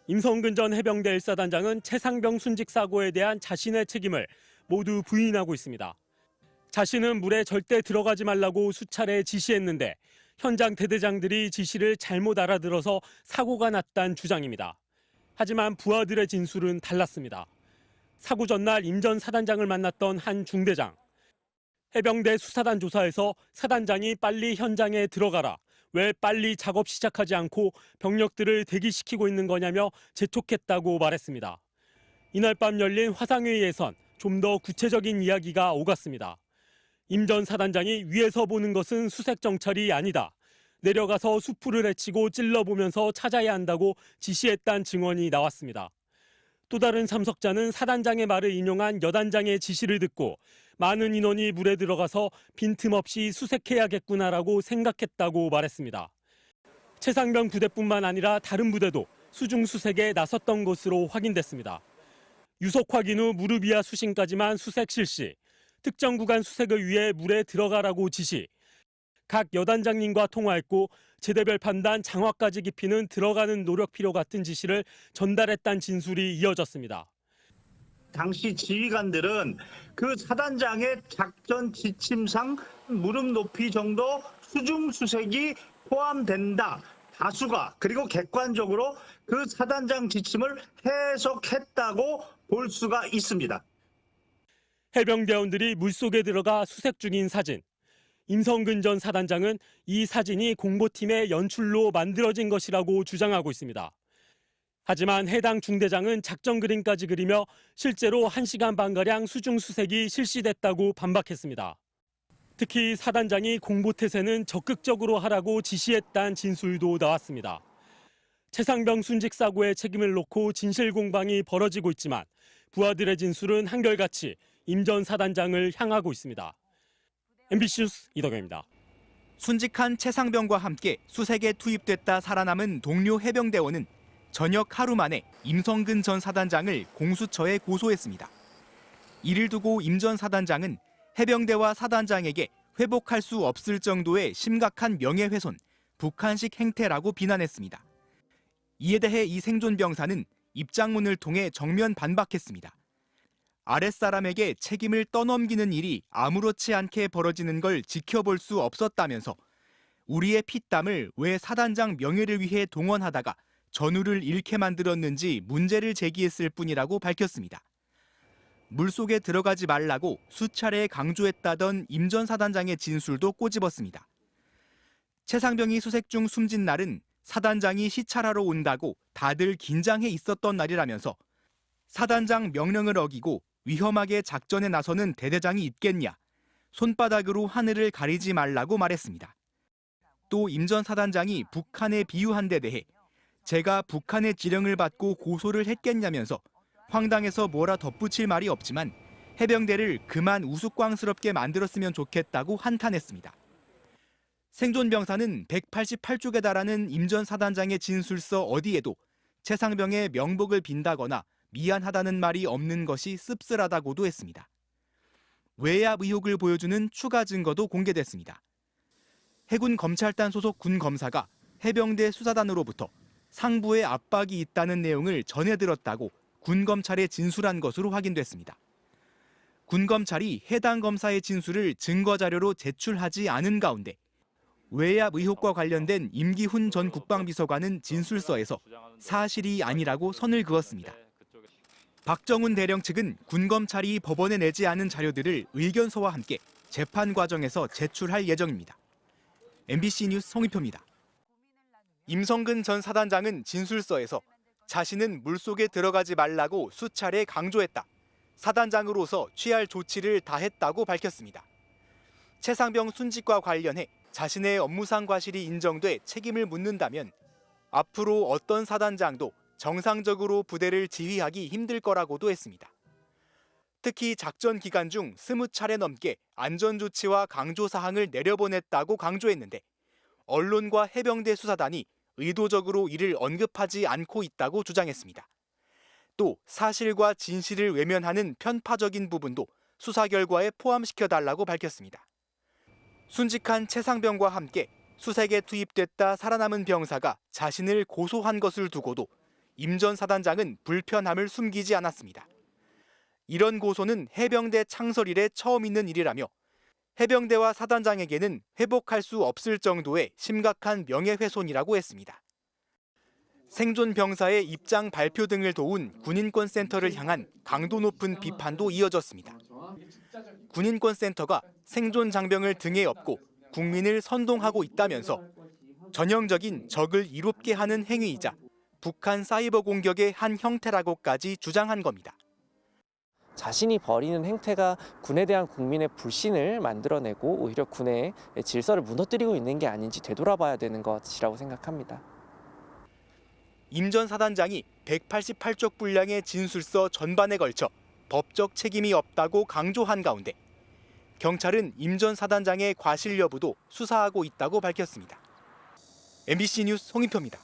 임성근 전 해병대 1사단장은 최상병 순직 사고에 대한 자신의 책임을 모두 부인하고 있습니다. 자신은 물에 절대 들어가지 말라고 수차례 지시했는데 현장 대대장들이 지시를 잘못 알아들어서 사고가 났다는 주장입니다. 하지만 부하들의 진술은 달랐습니다. 사고 전날 임 전 사단장을 만났던 한 중대장. 해병대 수사단 조사에서 사단장이 빨리 현장에 들어가라, 왜 빨리 작업 시작하지 않고 병력들을 대기시키고 있는 거냐며 재촉했다고 말했습니다. 이날 밤 열린 화상회의에선 좀 더 구체적인 이야기가 오갔습니다. 임 전 사단장이 위에서 보는 것은 수색 정찰이 아니다. 내려가서 수풀을 헤치고 찔러보면서 찾아야 한다고 지시했다는 증언이 나왔습니다. 또 다른 참석자는 사단장의 말을 인용한 여단장의 지시를 듣고 많은 인원이 물에 들어가서 빈틈없이 수색해야겠구나라고 생각했다고 말했습니다. 최상병 부대뿐만 아니라 다른 부대도 수중 수색에 나섰던 것으로 확인됐습니다. 유속 확인 후 무릎 이하 수심까지만 수색 실시, 특정 구간 수색을 위해 물에 들어가라고 지시, 각 여단장님과 통화했고 제대별 판단, 장화까지 깊이는 들어가는 노력 필요 같은 지시를 전달했다는 진술이 이어졌습니다. 당시 지휘관들은 그 사단장의 작전 지침상 무릎 높이 정도 수중 수색이 포함된다. 다수가 그리고 객관적으로 그 사단장 지침을 해석했다고 볼 수가 있습니다. 해병대원들이 물속에 들어가 수색 중인 사진. 임성근 전 사단장은 이 사진이 공보팀의 연출로 만들어진 것이라고 주장하고 있습니다. 하지만 해당 중대장은 작전 그림까지 그리며 실제로 1시간 반가량 수중 수색이 실시됐다고 반박했습니다. 특히 사단장이 공보태세는 적극적으로 하라고 지시했다는 진술도 나왔습니다. 최상병 순직 사고의 책임을 놓고 진실 공방이 벌어지고 있지만 부하들의 진술은 한결같이 임 전 사단장을 향하고 있습니다. MBC 뉴스 이덕영입니다. 순직한 최상병과 함께 수색에 투입됐다 살아남은 동료 해병대원은 저녁 하루 만에 임성근 전 사단장을 공수처에 고소했습니다. 이를 두고 임 전 사단장은 해병대와 사단장에게 회복할 수 없을 정도의 심각한 명예훼손, 북한식 행태라고 비난했습니다. 이에 대해 이 생존병사는 입장문을 통해 정면 반박했습니다. 아랫사람에게 책임을 떠넘기는 일이 아무렇지 않게 벌어지는 걸 지켜볼 수 없었다면서 우리의 피땀을 왜 사단장 명예를 위해 동원하다가 전우를 잃게 만들었는지 문제를 제기했을 뿐이라고 밝혔습니다. 물속에 들어가지 말라고 수차례 강조했다던 임 전 사단장의 진술도 꼬집었습니다. 최상병이 수색 중 숨진 날은 사단장이 시찰하러 온다고 다들 긴장해 있었던 날이라면서 사단장 명령을 어기고 위험하게 작전에 나서는 대대장이 있겠냐, 손바닥으로 하늘을 가리지 말라고 말했습니다. 또 임 전 사단장이 북한에 비유한 데 대해 제가 북한의 지령을 받고 고소를 했겠냐면서 황당해서 뭐라 덧붙일 말이 없지만 해병대를 그만 우스꽝스럽게 만들었으면 좋겠다고 한탄했습니다. 생존병사는 188쪽에 달하는 임 전 사단장의 진술서 어디에도 최상병의 명복을 빈다거나 미안하다는 말이 없는 것이 씁쓸하다고도 했습니다. 외압 의혹을 보여주는 추가 증거도 공개됐습니다. 해군 검찰단 소속 군 검사가 해병대 수사단으로부터 상부에 압박이 있다는 내용을 전해 들었다고 군 검찰에 진술한 것으로 확인됐습니다. 군 검찰이 해당 검사의 진술을 증거 자료로 제출하지 않은 가운데 외압 의혹과 관련된 임기훈 전 국방비서관은 진술서에서 사실이 아니라고 선을 그었습니다. 박정훈 대령 측은 군 검찰이 법원에 내지 않은 자료들을 의견서와 함께 재판 과정에서 제출할 예정입니다. MBC 뉴스 송희표입니다. 임성근 전 사단장은 진술서에서 자신은 물속에 들어가지 말라고 수차례 강조했다. 사단장으로서 취할 조치를 다했다고 밝혔습니다. 최상병 순직과 관련해 자신의 업무상 과실이 인정돼 책임을 묻는다면 앞으로 어떤 사단장도 정상적으로 부대를 지휘하기 힘들 거라고도 했습니다. 특히 작전 기간 중 20차례 넘게 안전조치와 강조사항을 내려보냈다고 강조했는데 언론과 해병대 수사단이 의도적으로 이를 언급하지 않고 있다고 주장했습니다. 또 사실과 진실을 외면하는 편파적인 부분도 수사 결과에 포함시켜달라고 밝혔습니다. 순직한 최상병과 함께 수색에 투입됐다 살아남은 병사가 자신을 고소한 것을 두고도 임 전 사단장은 불편함을 숨기지 않았습니다. 이런 고소는 해병대 창설 이래 처음 있는 일이라며 해병대와 사단장에게는 회복할 수 없을 정도의 심각한 명예훼손이라고 했습니다. 생존 병사의 입장 발표 등을 도운 군인권센터를 향한 강도 높은 비판도 이어졌습니다. 군인권센터가 생존 장병을 등에 업고 국민을 선동하고 있다면서 전형적인 적을 이롭게 하는 행위이자 북한 사이버 공격의 한 형태라고까지 주장한 겁니다. 자신이 벌이는 행태가 군에 대한 국민의 불신을 만들어내고 오히려 군의 질서를 무너뜨리고 있는 게 아닌지 되돌아봐야 되는 것이라고 생각합니다. 임 전 사단장이 188쪽 분량의 진술서 전반에 걸쳐 법적 책임이 없다고 강조한 가운데 경찰은 임 전 사단장의 과실 여부도 수사하고 있다고 밝혔습니다. MBC 뉴스 송인표입니다.